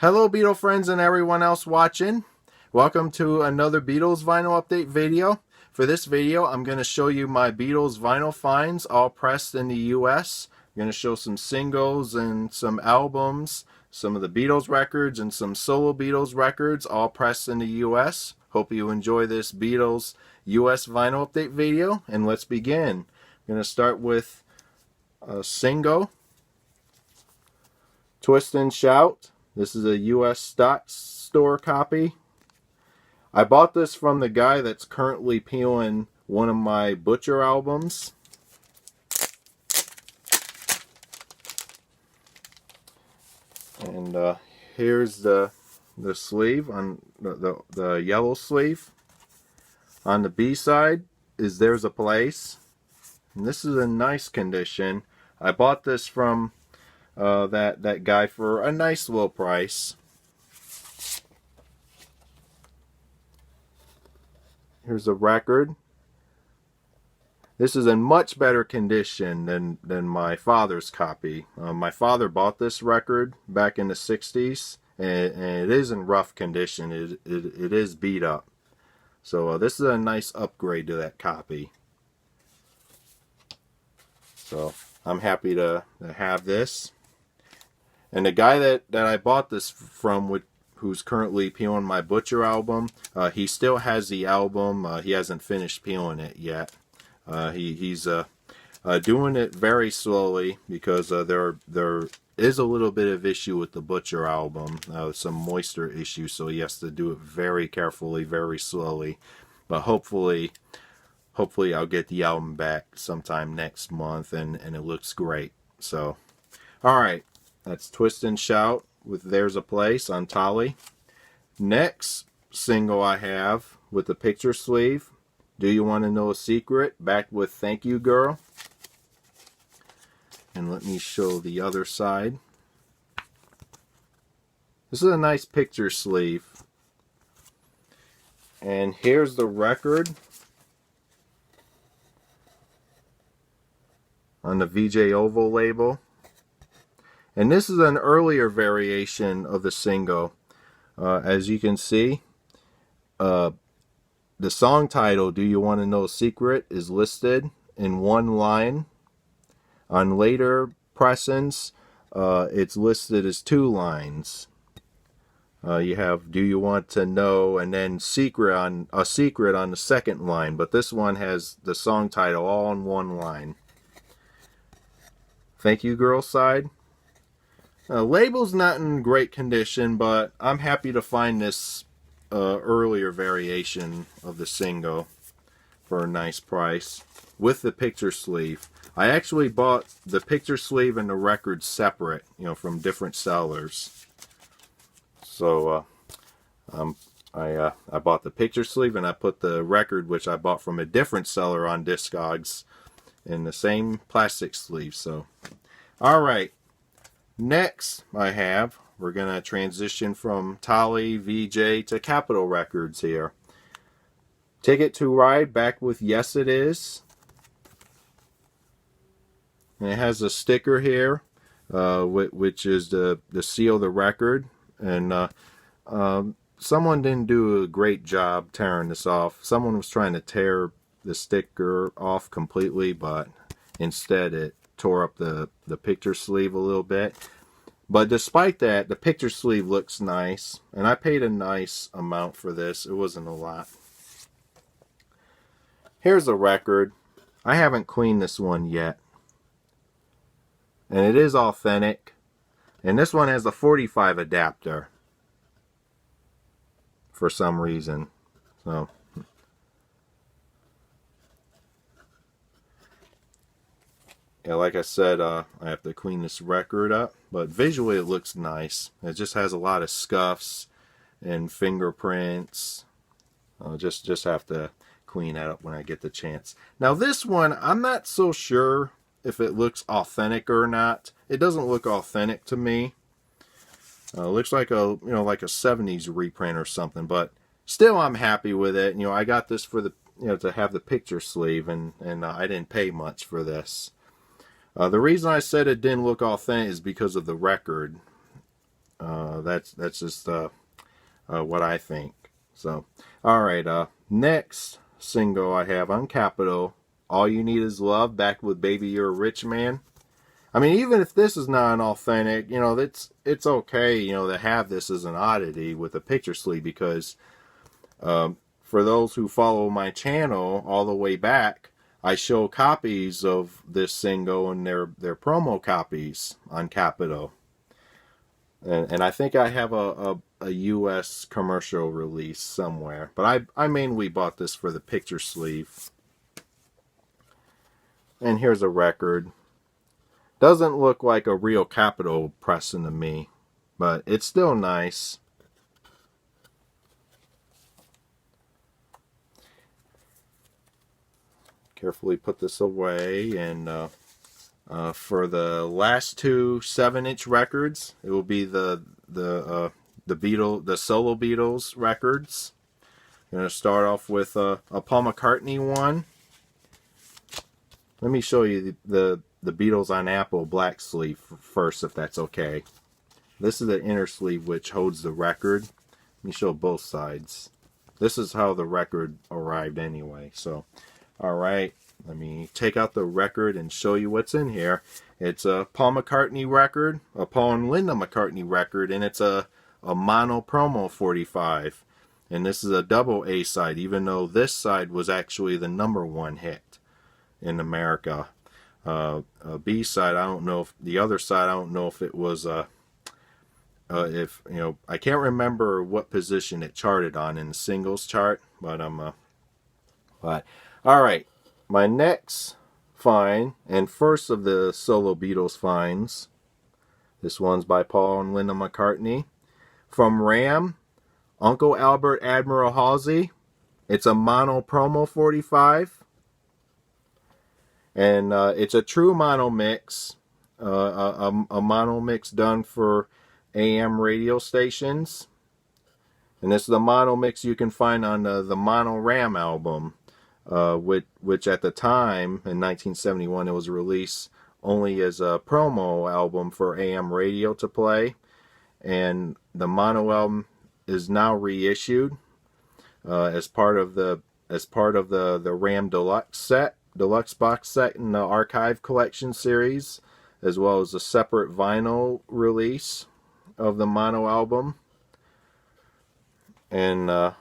Hello Beatle friends and everyone else watching. Welcome to another Beatles vinyl update video. For this video I'm going to show you my Beatles vinyl finds all pressed in the US. I'm going to show some singles and some albums, some of the Beatles records and some solo Beatles records all pressed in the US. Hope you enjoy this Beatles US vinyl update video, and let's begin. I'm going to start with a single, Twist and Shout. This is a US store copy. I bought this from the guy that's currently peeling one of my Butcher albums. And here's the sleeve, on the yellow sleeve. On the B side is There's a Place. And this is in nice condition. I bought this from that guy for a nice little price. Here's a record. This is in much better condition than my father's copy. My father bought this record back in the 60s, and it is in rough condition. It is beat up. So this is a nice upgrade to that copy. So I'm happy to have this. And the guy that I bought this from, who's currently peeling my Butcher album, he still has the album. He hasn't finished peeling it yet. He's doing it very slowly because there is a little bit of issue with the Butcher album, some moisture issues, so he has to do it very carefully, very slowly. But hopefully I'll get the album back sometime next month, and it looks great. So, all right. That's Twist and Shout with There's a Place on Tolly. Next single I have with the picture sleeve, Do You Want to Know a Secret? Back with Thank You Girl. And let me show the other side. This is a nice picture sleeve. And here's the record on the VJ Oval label. And this is an earlier variation of the single. As you can see, the song title, Do You Want to Know a Secret, is listed in one line. On later pressings, it's listed as two lines. You have Do You Want to Know and then Secret on the second line, but this one has the song title all in one line. Thank You Girl side. Label's not in great condition, but I'm happy to find this earlier variation of the single for a nice price with the picture sleeve. I actually bought the picture sleeve and the record separate, from different sellers. So I bought the picture sleeve, and I put the record, which I bought from a different seller on Discogs, in the same plastic sleeve. So, all right. Next, we're going to transition from Tolly, VJ to Capitol Records here. Ticket to Ride, back with Yes It Is. And it has a sticker here, which is the seal of the record. And someone didn't do a great job tearing this off. Someone was trying to tear the sticker off completely, but instead it tore up the picture sleeve a little bit. But despite that, the picture sleeve looks nice, and I paid a nice amount for this. It wasn't a lot. Here's a record. I haven't cleaned this one yet, and it is authentic, and this one has a 45 adapter for some reason. So yeah, like I said, I have to clean this record up, but visually it looks nice. It just has a lot of scuffs and fingerprints. Just have to clean that up when I get the chance. Now this one, I'm not so sure if it looks authentic or not. It doesn't look authentic to me. It looks like a like a 70s reprint or something, but still I'm happy with it. I got this for the to have the picture sleeve, and I didn't pay much for this. The reason I said it didn't look authentic is because of the record. That's just what I think. So, all right. Next single I have on Capitol, "All You Need Is Love," back with "Baby You're a Rich Man." I mean, even if this is not an authentic, it's okay, to have this as an oddity with a picture sleeve, because for those who follow my channel all the way back, I show copies of this single and their promo copies on Capitol. And I think I have a US commercial release somewhere. But I mainly bought this for the picture sleeve. And here's a record. Doesn't look like a real Capitol pressing to me, but it's still nice. Carefully put this away, and for the last two 7-inch records, it will be the solo Beatles records. I'm going to start off with a Paul McCartney one. Let me show you the Beatles on Apple black sleeve first, if that's okay. This is the inner sleeve, which holds the record. Let me show both sides. This is how the record arrived anyway. So, all right, let me take out the record and show you what's in here. It's a Paul McCartney record, a Paul and Linda McCartney record, and it's a mono promo 45. And this is a double A side, even though this side was actually the #1 hit in America. B side, I don't know if the other side, I don't know if it was I can't remember what position it charted on in the singles chart, but all right. My next find, and first of the solo Beatles finds, this one's by Paul and Linda McCartney, from Ram, Uncle Albert Admiral Halsey. It's a mono promo 45. And it's a true mono mix, a mono mix done for AM radio stations. And this is the mono mix you can find on the Mono Ram album, which at the time, in 1971, it was released only as a promo album for AM radio to play. And the mono album is now reissued as part of the Ram Deluxe box set in the Archive Collection series, as well as a separate vinyl release of the mono album. And on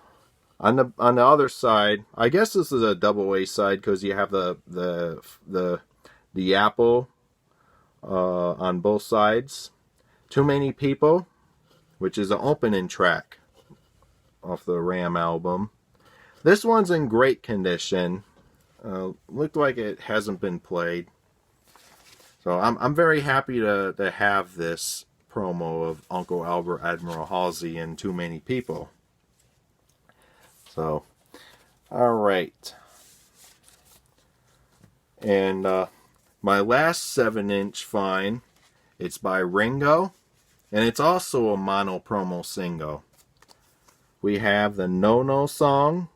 the other side, I guess this is a double A side, because you have the Apple on both sides. Too Many People, which is an opening track off the Ram album. This one's in great condition. Looked like it hasn't been played. So I'm very happy to have this promo of Uncle Albert Admiral Halsey and Too Many People. So, all right. And my last 7-inch find, it's by Ringo, and it's also a mono promo single. We have the No No song,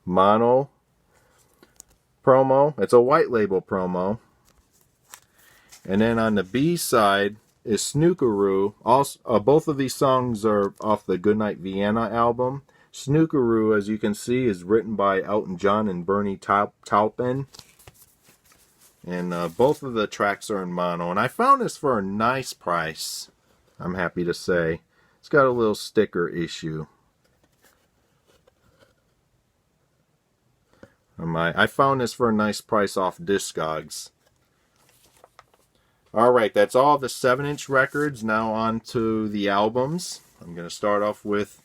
mono promo. It's a white label promo. And then on the B side is Snookeroo. Also, both of these songs are off the Goodnight Vienna album. Snookeroo, as you can see, is written by Elton John and Bernie Taupin. And both of the tracks are in mono. And I found this for a nice price, I'm happy to say. It's got a little sticker issue. I found this for a nice price off Discogs. Alright, that's all the 7-inch records. Now on to the albums. I'm going to start off with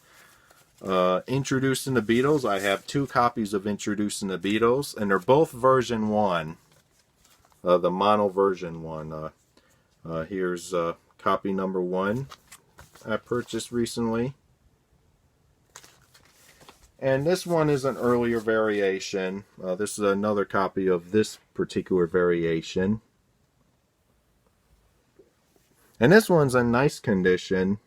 Introducing the Beatles. I have 2 copies of Introducing the Beatles, and they're both version 1. The mono version 1. Here's copy number 1 I purchased recently. And this one is an earlier variation. This is another copy of this particular variation. And this one's in nice condition.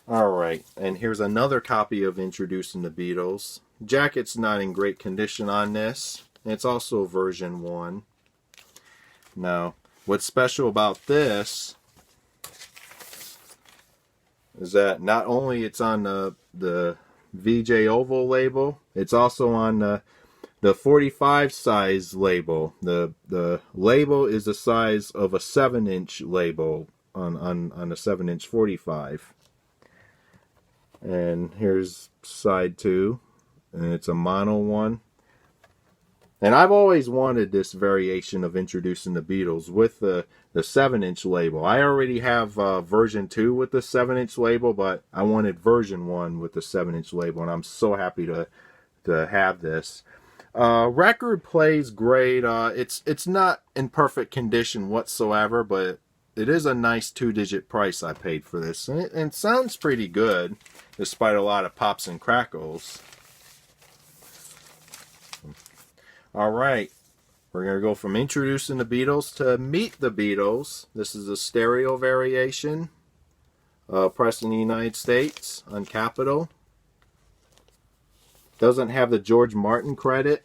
Alright, and here's another copy of Introducing the Beatles. Jacket's not in great condition on this. and it's also version 1. Now, what's special about this is that not only it's on the VJ Oval label, it's also on the 45 size label. The label is the size of a 7-inch label on a 7-inch 45. And here's side 2, and it's a mono one. And I've always wanted this variation of introducing the Beatles with the 7-inch label. I already have version 2 with the 7-inch label, but I wanted version 1 with the 7-inch label, and I'm so happy to have this. Record plays great. It's not in perfect condition whatsoever, but it is a nice 2-digit price I paid for this, and it sounds pretty good, despite a lot of pops and crackles. Alright, we're going to go from introducing the Beatles to Meet the Beatles. This is a stereo variation, pressed in the United States on Capitol. Doesn't have the George Martin credit.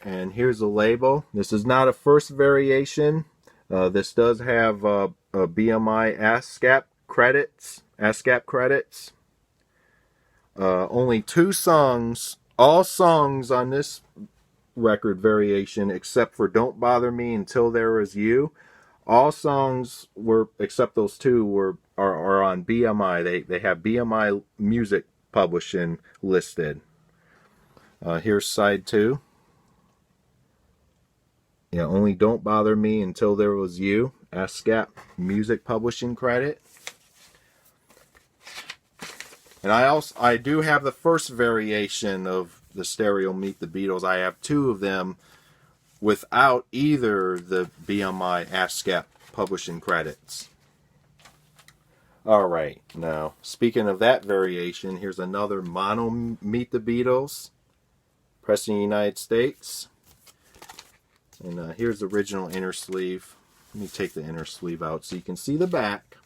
And here's the label. This is not a first variation. This does have a BMI ASCAP credits. Only 2 songs, all songs on this record variation except for Don't Bother Me Until There Is You. All songs were, except those 2, are on BMI. They have BMI Music Publishing listed. Here's side 2. Yeah, only Don't Bother Me Until There Was You. ASCAP Music Publishing credit. And I do have the first variation of the stereo Meet the Beatles. I have 2 of them without either the BMI ASCAP publishing credits. Alright, now speaking of that variation, here's another mono Meet the Beatles, pressed in the United States. And here's the original inner sleeve. Let me take the inner sleeve out so you can see the back.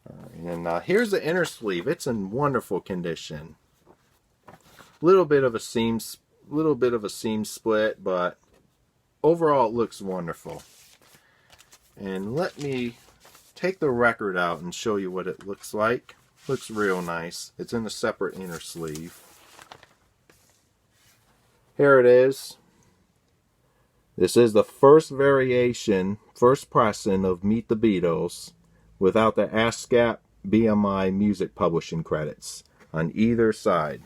Alright, and here's the inner sleeve. It's in wonderful condition. Little bit of a seam split, but overall it looks wonderful. And let me take the record out and show you what it looks like. Looks real nice. It's in a separate inner sleeve. Here it is. This is the first variation, first pressing of Meet the Beatles without the ASCAP BMI music publishing credits on either side.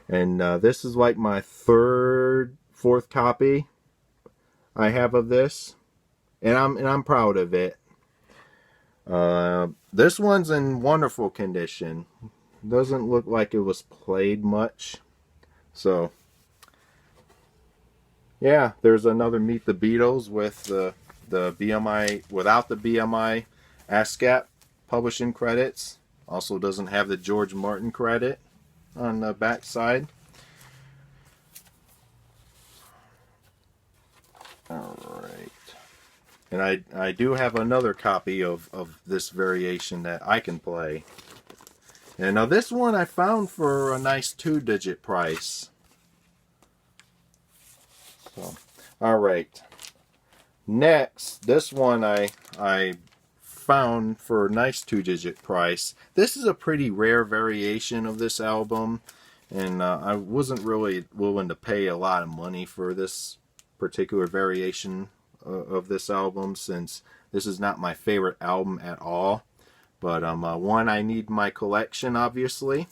And this is like my 3rd, 4th copy I have of this, and I'm proud of it. This one's in wonderful condition. Doesn't look like it was played much. So yeah, there's another Meet the Beatles with the BMI, without the BMI ASCAP publishing credits. Also doesn't have the George Martin credit on the back side. Alright. And I do have another copy of this variation that I can play. And now this one I found for a nice 2-digit price. So, alright. Next, this one I found for a nice 2-digit price. This is a pretty rare variation of this album, and I wasn't really willing to pay a lot of money for this particular variation of this album, since this is not my favorite album at all. But one I need in my collection, obviously.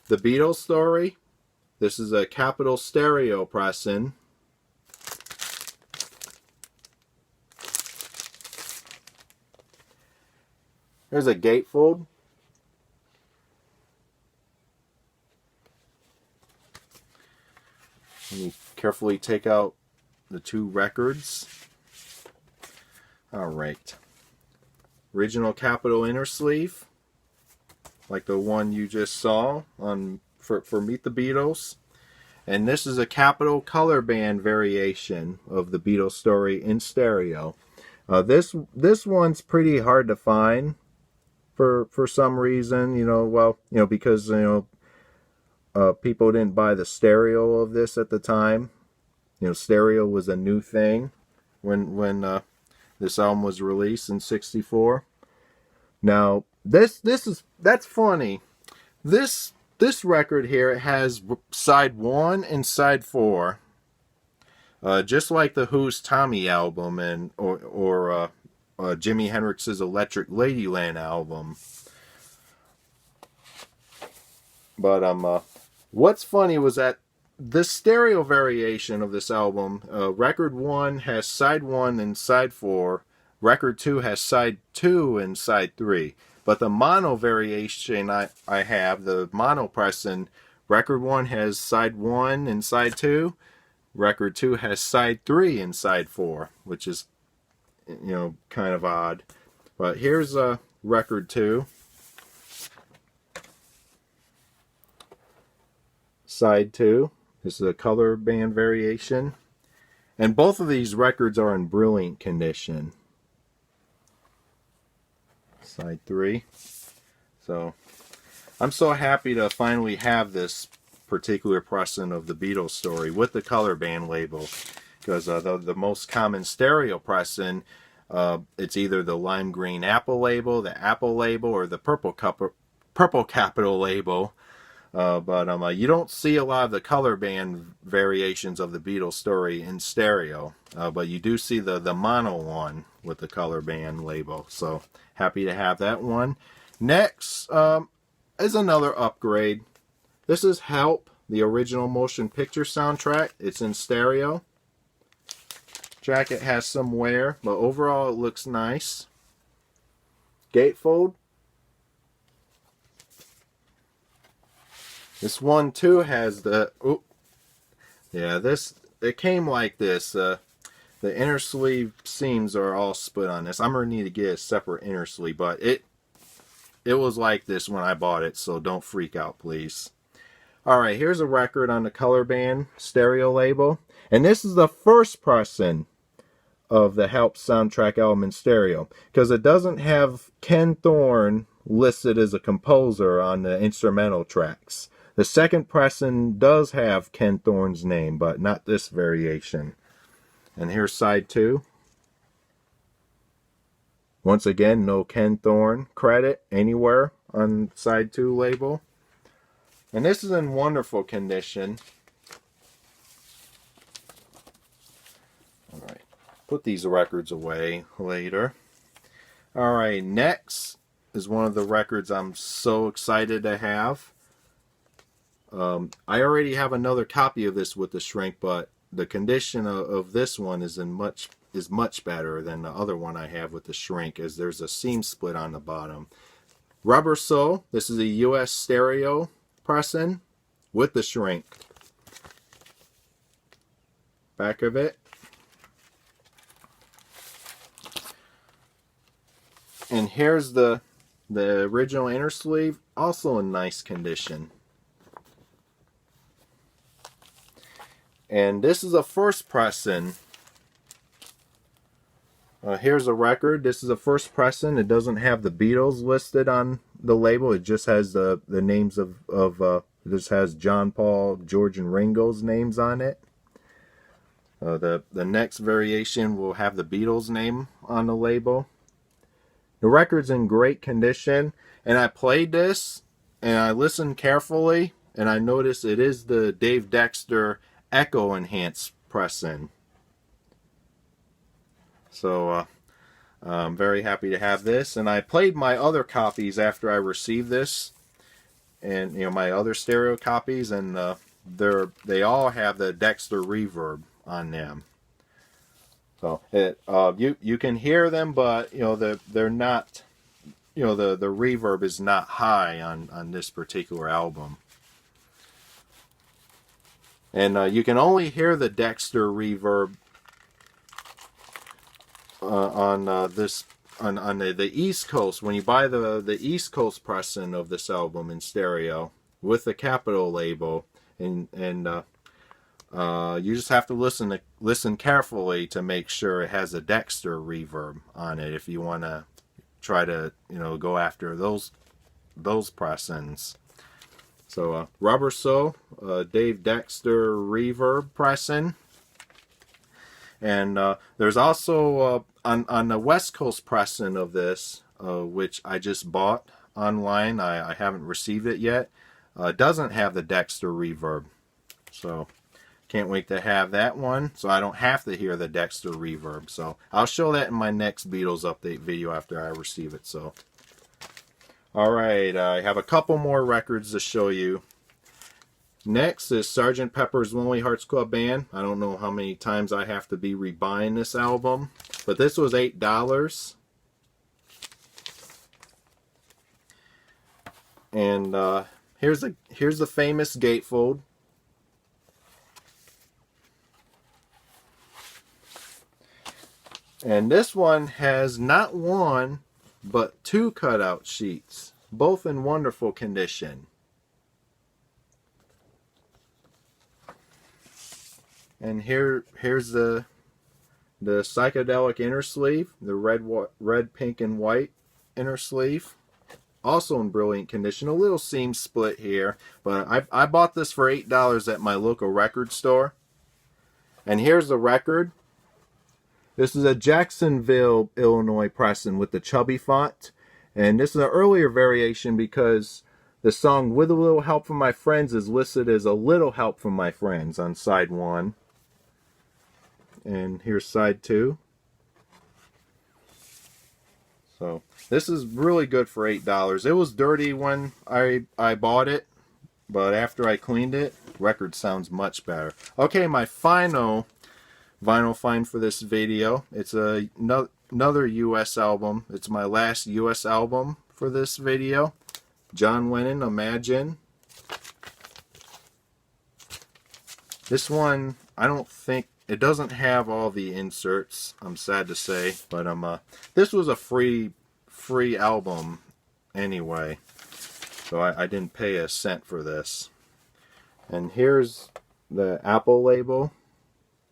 The Beatles Story. This is a Capitol stereo pressing. There's a gatefold. Let me carefully take out the 2 records. Alright. Original Capitol inner sleeve, like the one you just saw on for Meet the Beatles. And this is a Capitol color band variation of the Beatles Story in stereo. This one's pretty hard to find for some reason. Because people didn't buy the stereo of this at the time. Stereo was a new thing when this album was released in '64. Now that's funny. This record here, it has side 1 and side 4, just like the Who's Tommy album or Jimi Hendrix's Electric Ladyland album. But what's funny was that the stereo variation of this album, record 1 has side 1 and side 4, record 2 has side 2 and side 3. But the mono variation I have, the mono pressing, record 1 has side 1 and side 2, record 2 has side 3 and side 4, which is, kind of odd. But here's record 2. Side 2. This is a color band variation. And both of these records are in brilliant condition. Side 3. So I'm so happy to finally have this particular pressing of the Beatles Story with the color band label, because the most common stereo pressing, it's either the lime green apple label, the apple label, or the purple capital label. But you don't see a lot of the color band variations of the Beatles Story in stereo, but you do see the mono one with the color band label. So happy to have that one. Next is another upgrade. This is Help, the original motion picture soundtrack. It's in stereo. Jacket has some wear, but overall it looks nice. Gatefold. This one too has the, it came like this. The inner sleeve seams are all split on this. I'm going to need to get a separate inner sleeve, but it was like this when I bought it, so don't freak out, please. Alright, here's a record on the color band stereo label. And this is the first pressing of the Help soundtrack album in stereo, because it doesn't have Ken Thorne listed as a composer on the instrumental tracks. The second pressing does have Ken Thorne's name, but not this variation. And here's side 2. Once again, no Ken Thorne credit anywhere on side 2 label. And this is in wonderful condition. Alright, put these records away later. Alright, next is one of the records I'm so excited to have. I already have another copy of this with the shrink, but the condition of this one is much better than the other one I have with the shrink, as there's a seam split on the bottom. Rubber Soul. This is a US stereo pressing with the shrink. Back of it. And here's the original inner sleeve, also in nice condition. And this is a first pressing. Here's a record. This is a first pressing. It doesn't have the Beatles listed on the label. It just has the names of this has John, Paul, George, and Ringo's names on it. The next variation will have the Beatles name on the label. The record's in great condition, and I played this and I listened carefully, and I noticed it is the Dave Dexter Echo Enhanced pressing. So I'm very happy to have this, and I played my other copies after I received this, and my other stereo copies, and they all have the Dexter reverb on them. So you can hear them, but they're not, the reverb is not high on this particular album. And you can only hear the Dexter reverb on the East Coast, when you buy the East Coast pressing of this album in stereo with the Capitol label, and You just have to listen carefully to make sure it has a Dexter reverb on it if you want to try to, you know, go after those pressings. So Rubber Soul, Dave Dexter reverb pressing. And there's also on the West Coast pressing of this, which I just bought online. I haven't received it yet. Doesn't have the Dexter reverb. So can't wait to have that one, so I don't have to hear the Dexter reverb. So I'll show that in my next Beatles update video after I receive it. So, alright, I have a couple more records to show you. Next is Sgt. Pepper's Lonely Hearts Club Band. I don't know how many times I have to be rebuying this album, but this was $8. And here's the famous gatefold. And this one has not one, but two cutout sheets, both in wonderful condition. And here's the psychedelic inner sleeve, the red, pink, and white inner sleeve, also in brilliant condition. A little seam split here, but I bought this for $8 at my local record store. And here's the record. This is a Jacksonville, Illinois pressing with the chubby font. And this is an earlier variation because the song With a Little Help from My Friends is listed as A Little Help from My Friends on side 1. And here's side 2. So this is really good for $8. It was dirty when I bought it, but after I cleaned it, record sounds much better. Okay, my final vinyl find for this video. It's another US album. It's my last US album for this video. John Lennon, Imagine. This one, I don't think, it doesn't have all the inserts, I'm sad to say, but this was a free album anyway, so I didn't pay a cent for this. And here's the Apple label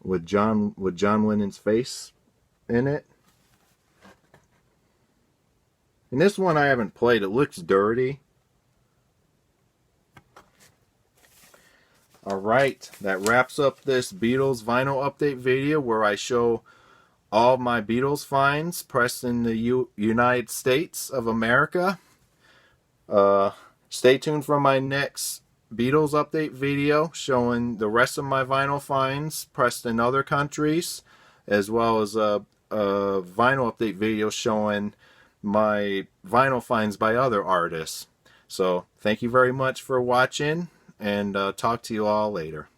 with John Lennon's face in it. And this one I haven't played. It looks dirty. Alright, that wraps up this Beatles vinyl update video where I show all my Beatles finds pressed in the United States of America. Stay tuned for my next Beatles update video showing the rest of my vinyl finds pressed in other countries, as well as a vinyl update video showing my vinyl finds by other artists. So thank you very much for watching, and talk to you all later.